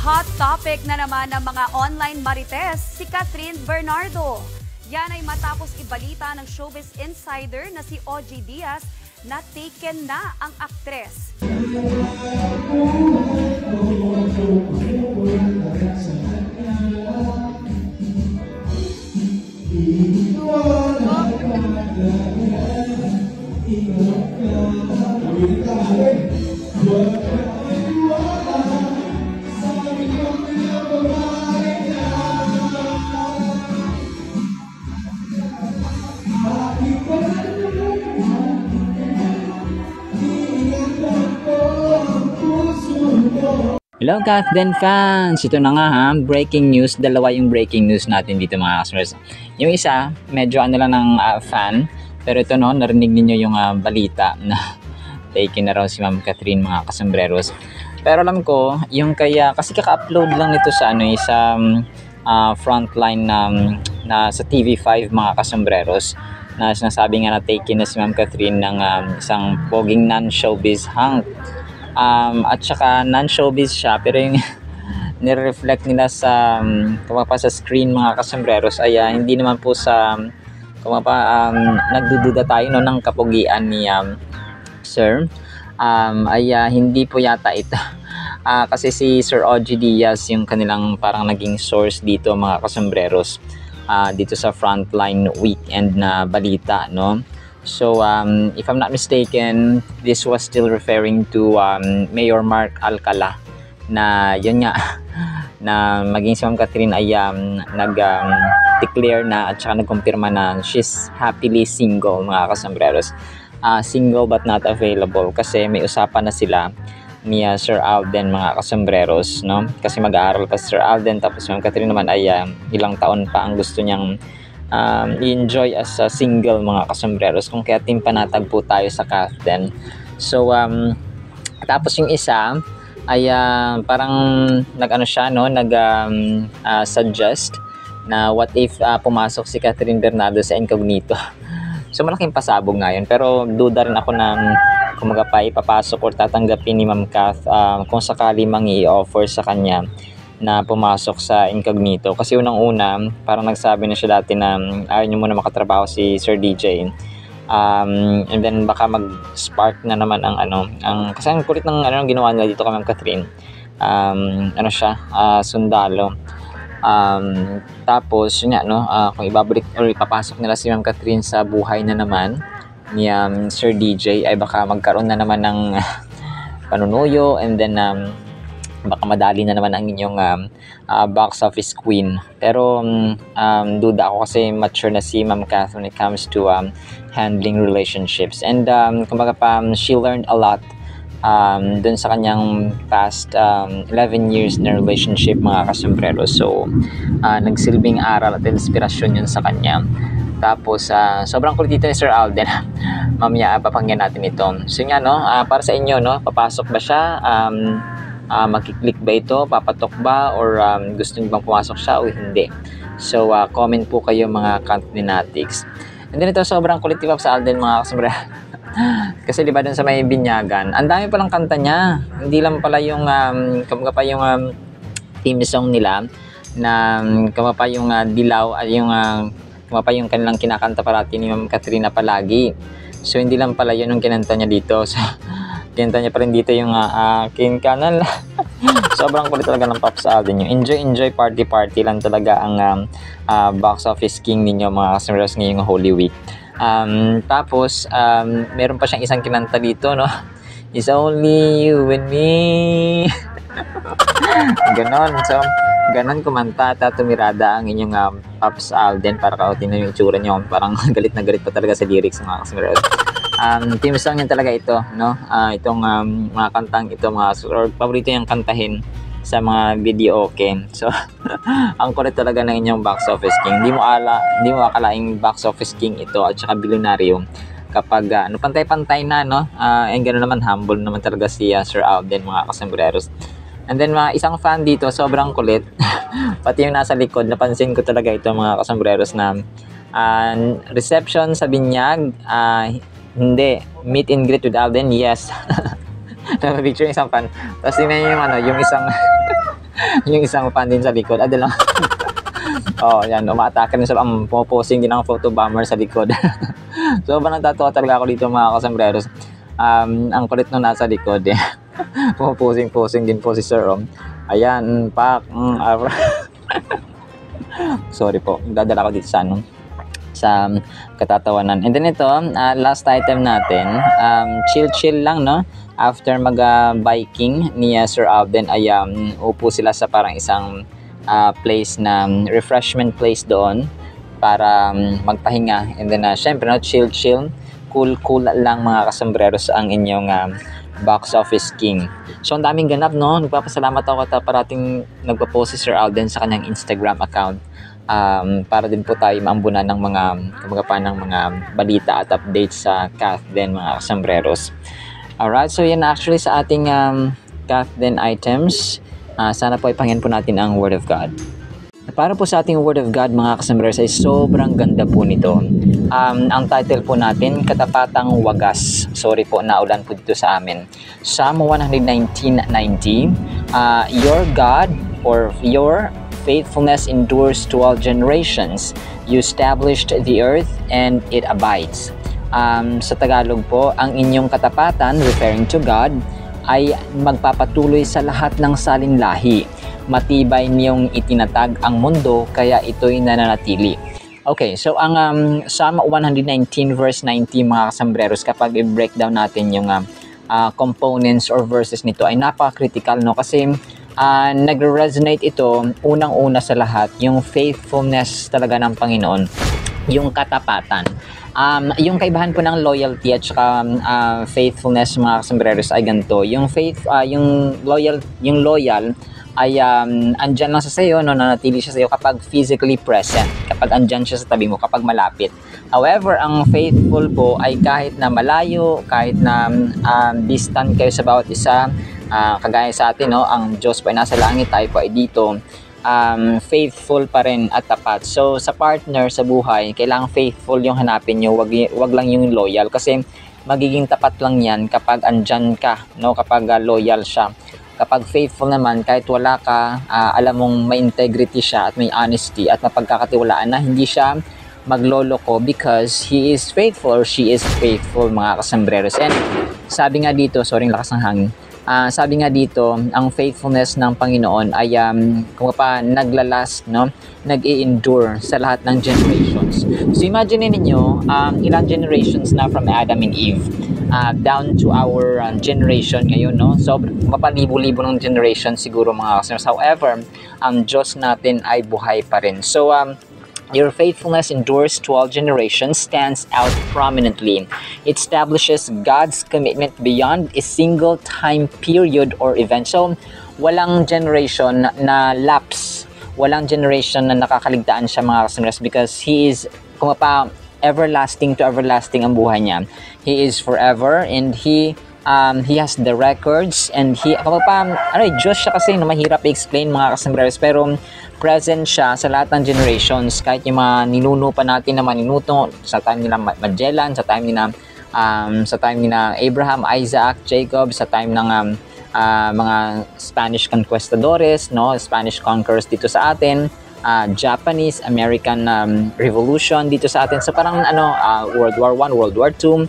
Hot topic na naman ng mga online marites si Catherine Bernardo. Yan ay matapos ibalita ng showbiz insider na si OG Diaz na taken na ang aktres. Hello Kathden fans! Ito na nga ha, breaking news. Dalawa yung breaking news natin dito mga customers. Yung isa, medyo ano lang ng fan. Pero ito no, narinig niyo yung balita na taken na raw si Ma'am Catherine mga kasambreros. Pero alam ko, yung kaya, kasi kaka-upload lang nito sa sa frontline na sa TV5 mga kasambreros. Na sinasabi nga na taken na si Ma'am Catherine ng isang poging non-showbiz hunk. At saka non-showbiz siya pero yung nire-reflect nila sa kumapa sa screen mga kasambreros ay hindi naman po sa kumapa nagdududa tayo no ng kapugian ni Sir ay hindi po yata ito kasi si Sir OG Diaz yung kanilang parang naging source dito mga kasambreros dito sa Frontline weekend na balita no. So, if I'm not mistaken, this was still referring to Mayor Mark Alcala na yun nga, na maging si Ma'am Catherine ay nag-declare na at saka nagkumpirma na she's happily single mga kasambreros. Single but not available kasi may usapan na sila ni Sir Alden mga kasambreros, no? Kasi mag-aaral pa si Sir Alden tapos si Ma'am Catherine naman ay ilang taon pa ang gusto niyang enjoy as a single mga kasambreros kung kaya panatag po tayo sa Kathden. So tapos yung isa ay parang nag-ano siya no, suggest na what if pumasok si Catherine Bernardo sa incognito. So malaking pasabog nga yun pero duda rin ako ng kumaga pa ipapasok or tatanggapin ni Ma'am Kath kung sakali mang i-offer sa kanya na pumasok sa incognito kasi unang-una parang nagsabi na siya dati na ayaw niyo muna makatrabaho si Sir DJ and then baka mag-spark na naman ang kasi ang kulit ng ginawa nila dito kay Ma'am Catherine sundalo tapos yun nga no kung ibabalik or ipapasok nila si Ma'am Catherine sa buhay na naman ni Sir DJ ay baka magkaroon na naman ng panunuyo and then baka madali na naman ang inyong box office queen. Pero duda ako kasi mature na si Ma'am Kath when it comes to handling relationships. And kumbaga pa, she learned a lot dun sa kanyang past 11 years na relationship mga kasambreros. So, nagsilbing aral at inspirasyon yun sa kanya. Tapos, sobrang kulit dito ni Sir Alden. Mamaya, papakinggan natin ito. So, nga, no, para sa inyo, no, papasok ba siya? Makiklik ba ito? Papatok ba? Or gusto niyo bang pumasok siya o hindi? So, comment po kayo mga Cathnetics. And then ito, sobrang kulit ni Pops Alden mga kasambra. Kasi diba dun sa may binyagan, ang dami palang kanta niya. Hindi lang pala yung, kumbaga pa yung theme song nila na kumbaga pa yung dilaw at yung kumbaga pa yung kanilang kinakanta parati ni Ma'am Catherine palagi. So, hindi lang pala yun yung kinanta niya dito. So, kinanta niya pa rin dito yung aking kanal. Sobrang kulit talaga ng Pops Alden nyo. Enjoy party lang talaga ang box office king ninyo mga customers ngayong Holy Week. Tapos meron pa siyang isang kinanta dito no. It's only you and me. Ganon. So ganon kumanta at tumirada ang inyong Pops Alden para kautin na yung itsura nyo. Parang galit na galit pa talaga sa lyrics mga customers. Team song yan talaga ito no, itong mga kantang ito or paborito yung kantahin sa mga video okay. So ang kulit talaga ng inyong box office king. Hindi mo akalaing box office king ito at saka bilyonaryo kapag pantay-pantay na no. And ganoon naman humble naman talaga si Sir Alden mga kasambreros. And then isang fan dito sobrang kulit. Pati yung nasa likod napansin ko talaga ito mga kasambreros na reception sa binyag hindi. Meet and greet with Alden, yes. Picture yung isang fan. Tapos tingnan yung yung isang Yung isang fan din sa likod. Adala. Oh, yan. Umaatake rin sa posing din ng photo bomber sa likod. So, ba natatawa talaga ako dito mga kasambreros. Ang kulit nung nasa likod eh. Posing din po si Sir Rom. Ayan, pak. Sorry po. Dadala ko dito sa katatawanan. And then ito, last item natin, chill lang, no? After mag-biking ni Sir Alden ay upo sila sa parang isang place na refreshment place doon para magpahinga. And then syempre, no, chill, cool lang mga kasambreros ang inyong box office king. So ang daming ganap, no? Nagpapasalamat ako at parating nagpo-post si Sir Alden sa kanyang Instagram account. Para din po tayo maambunan ng mga balita at updates sa Kathden mga kasambreros. Alright, so yan actually sa ating Kathden items. Sana po ipangyan po natin ang Word of God. Para po sa ating Word of God mga kasambreros ay sobrang ganda po nito. Ang title po natin, Katapatang Wagas. Sorry po, naulan po dito sa amin. Psalm 119:90. Your God or your faithfulness endures to all generations. You established the earth and it abides. Sa Tagalog po, ang inyong katapatan, referring to God, ay magpapatuloy sa lahat ng salinlahi. Matibay niyong itinatag ang mundo, kaya ito'y nananatili. Okay, so ang Psalm 119 verse 90 mga kasambreros, kapag i-breakdown natin yung components or verses nito ay napaka-critical, no? Kasi nagre-resonate ito unang-una sa lahat, yung faithfulness talaga ng Panginoon, yung katapatan. Yung kaibahan po ng loyalty at saka faithfulness mga kasambreros ay ganito. Yung loyal ay andyan lang sa sayo, no, nanatili siya sa iyo kapag physically present, kapag andyan siya sa tabi mo, kapag malapit. However, ang faithful po ay kahit na malayo, kahit na distant kayo sa bawat isa, kagaya sa atin, no, ang Diyos po ay nasa langit, tayo po ay dito, faithful pa rin at tapat. So sa partner sa buhay, kailangang faithful yung hanapin nyo, wag lang yung loyal, kasi magiging tapat lang yan kapag andyan ka, no, kapag loyal siya. Kapag faithful naman, kahit wala ka, alam mong may integrity siya at may honesty at mapagkakatiwalaan na hindi siya magloloko because he is faithful or she is faithful mga kasambreros. And sabi nga dito, sorry, lakas ng hangin. Sabi nga dito, ang faithfulness ng Panginoon ay kung pa naglalast, no, nag-i-endure sa lahat ng generations. So imagine niyo ilang generations na from Adam and Eve down to our generation ngayon, no? So mapalibo-libo ng generation siguro mga kasambreros. However, ang Diyos natin ay buhay pa rin. So your faithfulness endures to all generations, stands out prominently. It establishes God's commitment beyond a single time period or event. So, walang generation na lapse. Walang generation na nakakaligtaan siya mga kasambreros because He is, kung pa, everlasting to everlasting ang buhay niya. He is forever and He has the records and Diyos siya kasi na mahirap i-explain mga kasambreros, pero present siya sa lahat ng generations, kahit yung mga ninuno pa natin na maninuto sa time nila Magellan, sa time nila Abraham, Isaac, Jacob, sa time ng mga Spanish conquistadores, no, Spanish conquerors dito sa atin, Japanese, American Revolution dito sa atin. So parang World War I, World War II.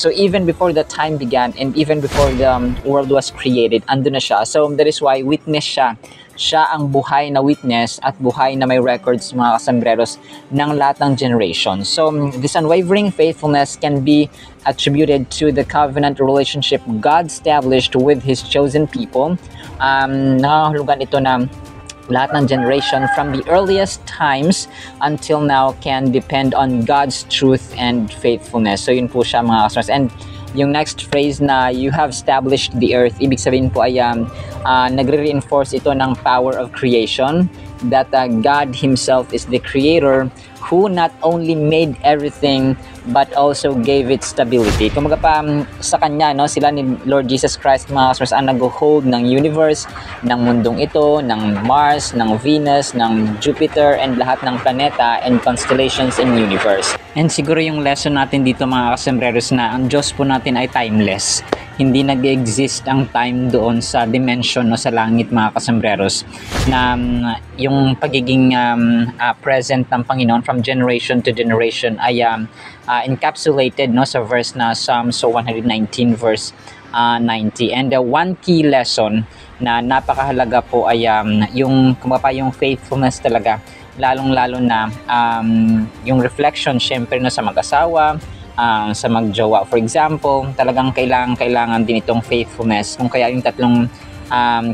So even before the time began and even before the world was created, andun na siya. So that is why witness siya. Siya ang buhay na witness at buhay na may records mga kasambreros ng lahat ng generations. So this unwavering faithfulness can be attributed to the covenant relationship God established with His chosen people. Nakahulugan ito na lahat ng generation from the earliest times until now can depend on God's truth and faithfulness. So yun po siya mga kasambreros. And yung next phrase na you have established the earth, ibig sabihin po ay nagre-reinforce ito ng power of creation, that God Himself is the creator who not only made everything but also gave it stability. Kumaga pa sa Kanya, no, sila ni Lord Jesus Christ mga kasambreros ang nag-hold ng universe, ng mundong ito, ng Mars, ng Venus, ng Jupiter, and lahat ng planeta and constellations in universe. And siguro yung lesson natin dito mga kasambreros na ang Diyos po natin ay timeless. hindi nag-exist ang time doon sa dimension no, sa langit mga kasambreros na yung pagiging present ng Panginoon from generation to generation ay encapsulated no, sa verse na Psalms 119 verse 90. And one key lesson na napakahalaga po ay yung faithfulness talaga, lalong-lalo na yung reflection syempre no, sa mag-asawa, sa magjowa. For example, talagang kailangan din itong faithfulness. Kung kaya yung tatlong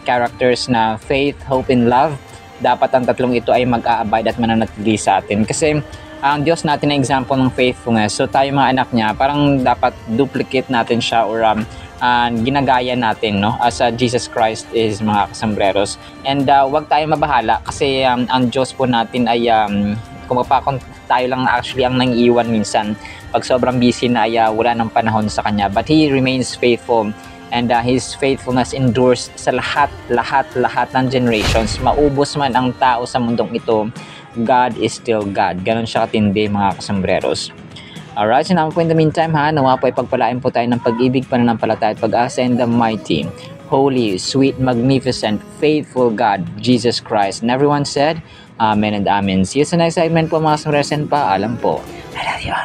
characters na faith, hope, and love, dapat ang tatlong ito ay mag-a-abide at mananatili sa atin. Kasi ang Diyos natin na example ng faithfulness. So tayo mga anak niya, parang dapat duplicate natin siya or ginagaya natin no as Jesus Christ is mga kasambreros. And wag tayo mabahala kasi ang Diyos po natin ay kung tayo lang actually ang nangiiwan minsan pag sobrang busy na ay wala ng panahon sa kanya, but He remains faithful and His faithfulness endures sa lahat ng generations. Maubos man ang tao sa mundong ito, God is still God. Ganon siya katindi mga kasambreros. Alright, so naman po in the meantime nawa po ay pagpalain po tayo ng pag-ibig, pananampalataya at pag-asa in the mighty, holy, sweet, magnificent, faithful God, Jesus Christ. And everyone said, Amen and Amen. See you sa next segment po mga kasambreros and paalam po. I love you.